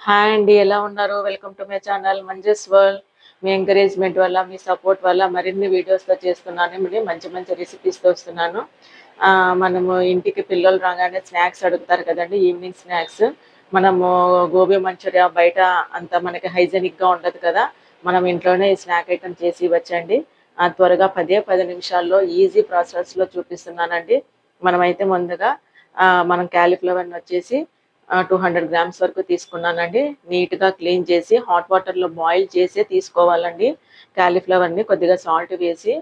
Hi అండి, ఎలా ఉన్నారు? Welcome to my channel Manju's world. Me encouragement వల్ల, మీ సపోర్ట్ వల్ల మరిన్ని వీడియోస్తో చేస్తున్నాను. మంచి మంచి రెసిపీస్తో వస్తున్నాను. మనము ఇంటికి పిల్లలు రాగానే స్నాక్స్ అడుగుతారు కదండి, ఈవినింగ్ స్నాక్స్. మనము గోబీ మంచూరియా బయట అంత మనకి హైజెనిక్గా ఉండదు కదా, మనం ఇంట్లోనే ఈ స్నాక్ ఐటమ్ చేసి ఇవ్వచ్చండి. త్వరగా 10 నిమిషాల్లో ఈజీ ప్రాసెస్లో చూపిస్తున్నానండి. మనమైతే ముందుగా మనం క్యాలీఫ్లవర్ని వచ్చేసి 200 గ్రామ్స్ వరకు తీసుకున్నానండి. నీట్గా క్లీన్ చేసి హాట్ వాటర్లో బాయిల్ చేసి తీసుకోవాలండి. క్యాలీఫ్లవర్ని కొద్దిగా సాల్ట్ వేసి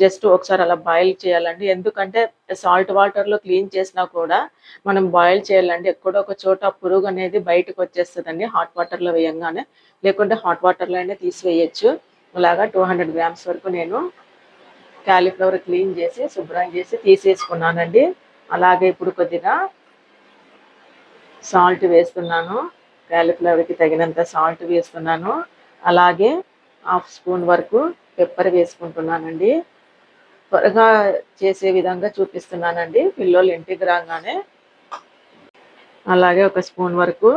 జస్ట్ ఒకసారి అలా బాయిల్ చేయాలండి. ఎందుకంటే సాల్ట్ వాటర్లో క్లీన్ చేసినా కూడా మనం బాయిల్ చేయాలండి. ఎక్కడో ఒక చోట పురుగు అనేది బయటకు వచ్చేస్తుందండి హాట్ వాటర్లో వేయంగానే, లేకుంటే హాట్ వాటర్లో అయినా తీసివేయచ్చు. అలాగా 200 గ్రామ్స్ వరకు నేను క్యాలీఫ్లవర్ క్లీన్ చేసి శుభ్రం చేసి తీసేసుకున్నానండి. అలాగే ఇప్పుడు కొద్దిగా సాల్ట్ వేస్తున్నాను. క్యాలీఫ్లవర్కి తగినంత సాల్ట్ వేస్తున్నాను. అలాగే 1/2 స్పూన్ వరకు పెప్పర్ వేసుకుంటున్నానండి. త్వరగా చేసే విధంగా చూపిస్తున్నానండి పిల్లలు ఇంటికి రాగానే. అలాగే 1 స్పూన్ వరకు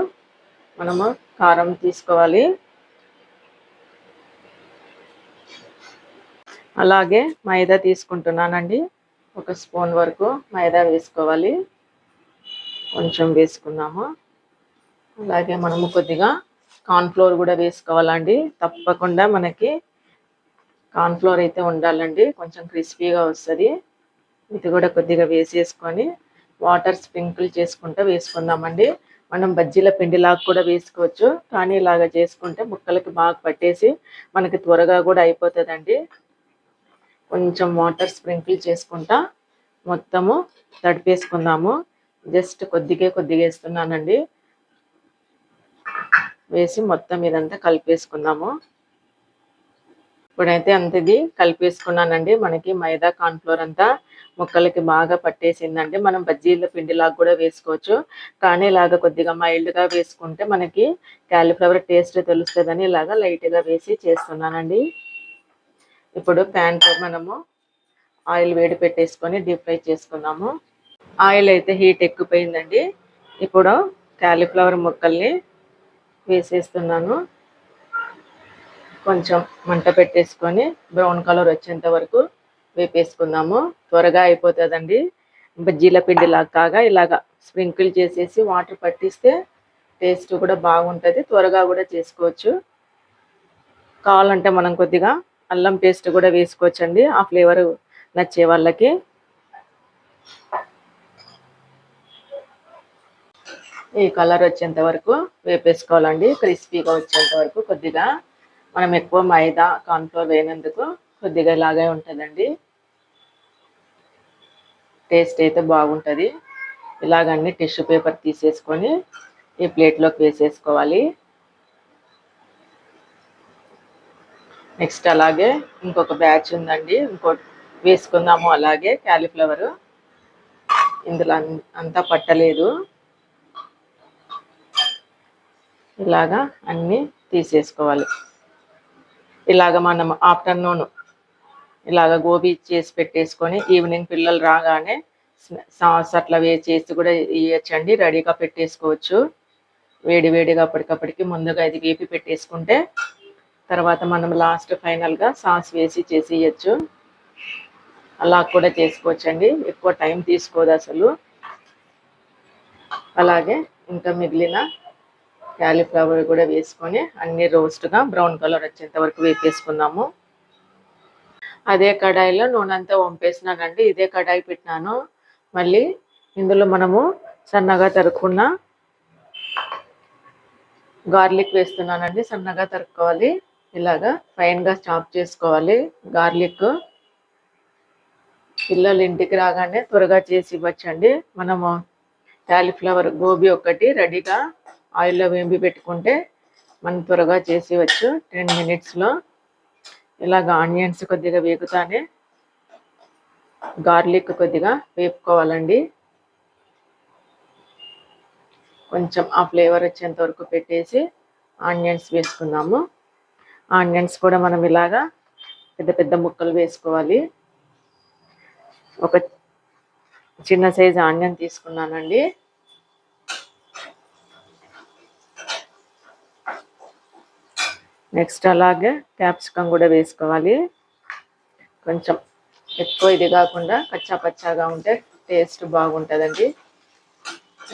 మనము కారం తీసుకోవాలి. అలాగే మైదా తీసుకుంటున్నానండి. 1 స్పూన్ వరకు మైదా వేసుకోవాలి. కొంచెం వేసుకున్నాము. అలాగే మనము కొద్దిగా కార్న్ఫ్లోర్ కూడా వేసుకోవాలండి. తప్పకుండా మనకి కార్న్ఫ్లోర్ అయితే ఉండాలండి, కొంచెం క్రిస్పీగా వస్తుంది. ఇది కూడా కొద్దిగా వేసేసుకొని వాటర్ స్ప్రింకిల్ చేసుకుంటూ వేసుకుందామండి. మనం బజ్జీల పిండిలాగా కూడా వేసుకోవచ్చు, కానీ ఇలాగ చేసుకుంటే ముక్కలకి బాగా పట్టేసి మనకి త్వరగా కూడా అయిపోతుందండి. కొంచెం వాటర్ స్ప్రింకిల్ చేసుకుంటా మొత్తము తడిపేసుకుందాము. జస్ట్ కొద్దిగా వేస్తున్నానండి. వేసి మొత్తం ఇదంతా కలిపేసుకుందాము. ఇప్పుడైతే అంతది కలిపేసుకున్నానండి. మనకి మైదా కార్న్ఫ్లోర్ అంతా ముక్కలకి బాగా పట్టేసిందండి. మనం బజ్జీల పిండిలాగా కూడా వేసుకోవచ్చు, కానీ ఇలాగ కొద్దిగా మైల్డ్గా వేసుకుంటే మనకి క్యాలీఫ్లవర్ టేస్ట్ తెలుస్తుందని ఇలాగ లైట్గా వేసి చేస్తున్నానండి. ఇప్పుడు ప్యాన్తో మనము ఆయిల్ వేడి పెట్టేసుకొని డీప్ ఫ్రై చేసుకుందాము. ఆయిల్ అయితే హీట్ ఎక్కువైందండి. ఇప్పుడు క్యాలీఫ్లవర్ ముక్కల్ని వేసేస్తున్నాను. కొంచెం మంట పెట్టేసుకొని బ్రౌన్ కలర్ వచ్చేంత వరకు వేపేసుకుందాము. త్వరగా అయిపోతుందండి. బజ్జీల పిండిలాగా కాగా ఇలాగా స్ప్రింకిల్ చేసేసి వాటర్ పట్టిస్తే టేస్ట్ కూడా బాగుంటుంది. త్వరగా కూడా చేసుకోవచ్చు. కావాలంటే మనం కొద్దిగా అల్లం పేస్ట్ కూడా వేసుకోవచ్చండి, ఆ ఫ్లేవర్ నచ్చే వాళ్ళకి. ఈ కలర్ వచ్చేంత వరకు వేపేసుకోవాలండి, క్రిస్పీగా వచ్చేంత వరకు. కొద్దిగా మనం ఎక్కువ మైదా కార్న్ఫ్లోర్ వేయనందుకు కొద్దిగా ఇలాగే ఉంటుందండి. టేస్ట్ అయితే బాగుంటుంది. ఇలాగన్నీ టిష్యూ పేపర్ తీసేసుకొని ఈ ప్లేట్లోకి వేసేసుకోవాలి. నెక్స్ట్ అలాగే ఇంకొక బ్యాచ్ ఉందండి, ఇంకోటి వేసుకుందాము. అలాగే క్యాలీఫ్లవరు ఇందులో అంతా పట్టలేదు. ఇలాగా అన్నీ తీసేసుకోవాలి. ఇలాగ మనం ఆఫ్టర్నూన్ ఇలాగ గోబీ చేసి పెట్టేసుకొని ఈవినింగ్ పిల్లలు రాగానే సాస్ అట్లా చేసి కూడా ఇవ్వచ్చండి. రెడీగా పెట్టేసుకోవచ్చు. వేడివేడిగా అప్పటికప్పటికి ముందుగా ఇది వేపి పెట్టేసుకుంటే తర్వాత మనం లాస్ట్ ఫైనల్గా సాస్ వేసి చేసి ఇవ్వచ్చు. అలా కూడా చేసుకోవచ్చండి, ఎక్కువ టైం తీసుకోదు అసలు. అలాగే ఇంకా మిగిలిన క్యాలీఫ్లవర్ కూడా వేసుకొని అన్ని రోస్ట్గా బ్రౌన్ కలర్ వచ్చేంత వరకు వేపేసుకుందాము. అదే కడాయిలో నూనె అంతా వంపేసినానండి. ఇదే కడాయి పెట్టినాను. మళ్ళీ ఇందులో మనము సన్నగా తరుక్కున్న గార్లిక్ వేస్తున్నానండి. సన్నగా తరుక్కోవాలి. ఇలాగా ఫైన్గా చాప్ చేసుకోవాలి గార్లిక్. పిల్లలు ఇంటికి రాగానే త్వరగా చేసి ఇవ్వచ్చండి. మనము క్యాలీఫ్లవర్ గోబీ ఒకటి రెడీగా ఆయిల్లో వేంపి పెట్టుకుంటే మనం త్వరగా చేసి ఇవ్వచ్చు 10 మినిట్స్లో. ఇలాగ ఆనియన్స్ కొద్దిగా వేగుతానే గార్లిక్ కొద్దిగా వేపుకోవాలండి. కొంచెం ఆ ఫ్లేవర్ వచ్చేంత వరకు పెట్టేసి ఆనియన్స్ వేసుకుందాము. ఆనియన్స్ కూడా మనం ఇలాగా పెద్ద పెద్ద ముక్కలు వేసుకోవాలి. ఒక చిన్న సైజు ఆనియన్ తీసుకున్నానండి. నెక్స్ట్ అలాగే క్యాప్సికం కూడా వేసుకోవాలి. కొంచెం ఎక్కువ ఇది కాకుండా కచ్చా పచ్చాగా ఉంటే టేస్ట్ బాగుంటుందండి.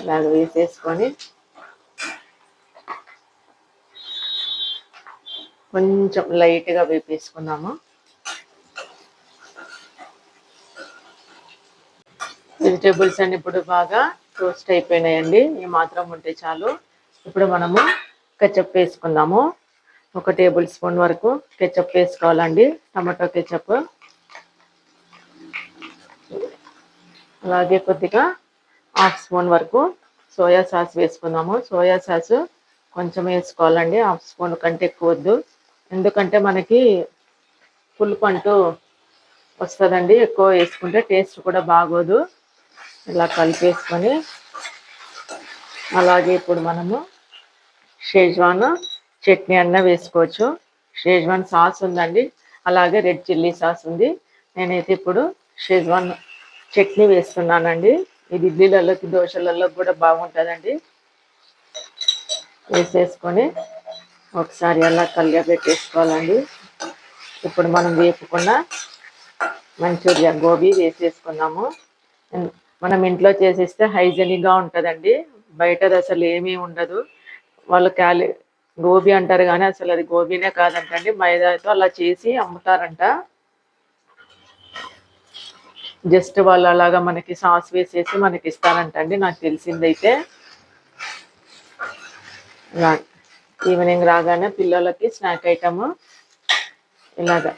ఇలాగ వేసేసుకొని కొంచెం లైట్గా వేపేసుకుందాము. వెజిటేబుల్స్ అన్ని ఇప్పుడు బాగా రోస్ట్ అయిపోయినాయండి. ఈ మాత్రం ఉంటే చాలు. ఇప్పుడు మనము కెచప్ వేసుకుందాము. 1 టేబుల్ స్పూన్ వరకు కెచప్ వేసుకోవాలండి, టమాటో కెచప్. అలాగే కొద్దిగా 1/2 స్పూన్ వరకు సోయా సాస్ వేసుకుందాము. సోయా సాస్ కొంచెం వేసుకోవాలండి, 1/2 స్పూన్ కంటే ఎక్కువ వద్దు. ఎందుకంటే మనకి పులుపు అంటూ వస్తుందండి, ఎక్కువ వేసుకుంటే టేస్ట్ కూడా బాగోదు. ఇలా కలిపేసుకొని అలాగే ఇప్పుడు మనము షేజ్వాన్ చట్నీ అన్న వేసుకోవచ్చు. షేజ్వాన్ సాస్ ఉందండి, అలాగే రెడ్ చిల్లీ సాస్ ఉంది. నేనైతే ఇప్పుడు షేజ్వాన్ చట్నీ వేస్తున్నానండి. ఇది ఇడ్లీలలోకి దోశలలో కూడా బాగుంటుందండి. వేసేసుకొని ఒకసారి అలా కలియబెట్టేసుకోవాలండి. ఇప్పుడు మనం వేపుకున్న మంచూరియా గోబీ వేసేసుకున్నాము. మనం ఇంట్లో చేసేస్తే హైజెనిక్గా ఉంటుందండి, బయటది అసలు ఏమీ ఉండదు. వాళ్ళు గోబీ అంటారు కానీ అసలు అది గోబీనే కాదంటండి, మైదాతో అలా చేసి అమ్ముతారంట. జస్ట్ వాళ్ళు అలాగా మనకి సాస్ వేసేసి మనకి ఇస్తారంటండి, నాకు తెలిసిందైతే. ఈవినింగ్ రాగానే పిల్లలకి స్నాక్ ఐటమ్ ఇలాగా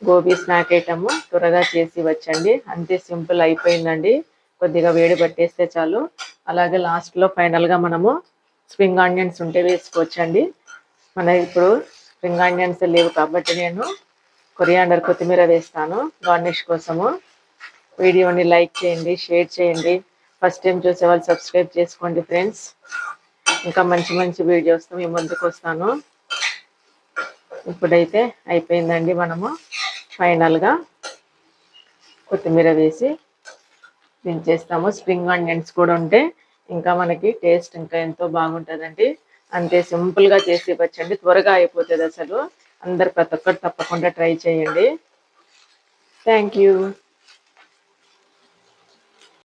గోబీ స్నాక్ ఐటమ్ త్వరగా చేసి వచ్చండి. అంతే, సింపుల్ అయిపోయిందండి. కొద్దిగా వేడి పట్టేస్తే చాలు. అలాగే లాస్ట్లో ఫైనల్గా మనము స్ప్రింగ్ ఆనియన్స్ ఉంటే వేసుకోవచ్చండి. మన ఇప్పుడు స్ప్రింగ్ ఆనియన్స్ లేవు కాబట్టి నేను కొరియాండర్ కొత్తిమీర వేస్తాను గార్నిష్ కోసము. వీడియోని లైక్ చేయండి, షేర్ చేయండి. ఫస్ట్ టైం చూసే వాళ్ళు సబ్స్క్రైబ్ చేసుకోండి ఫ్రెండ్స్. ఇంకా మంచి మంచి వీడియోస్తో మీ ముందుకు వస్తాను. ఇప్పుడైతే అయిపోయిందండి. మనము ఫైనల్గా కొత్తిమీర వేసి దించేస్తాము. స్ప్రింగ్ ఆనియన్స్ కూడా ఉంటే ఇంకా మనకి టేస్ట్ ఇంకా ఎంతో బాగుంటుందండి. అంతే, సింపుల్గా చేసి ఇవ్వచ్చండి, త్వరగా అయిపోతుంది అసలు. అందరు ప్రతి ఒక్కరు తప్పకుండా ట్రై చేయండి. Thank you.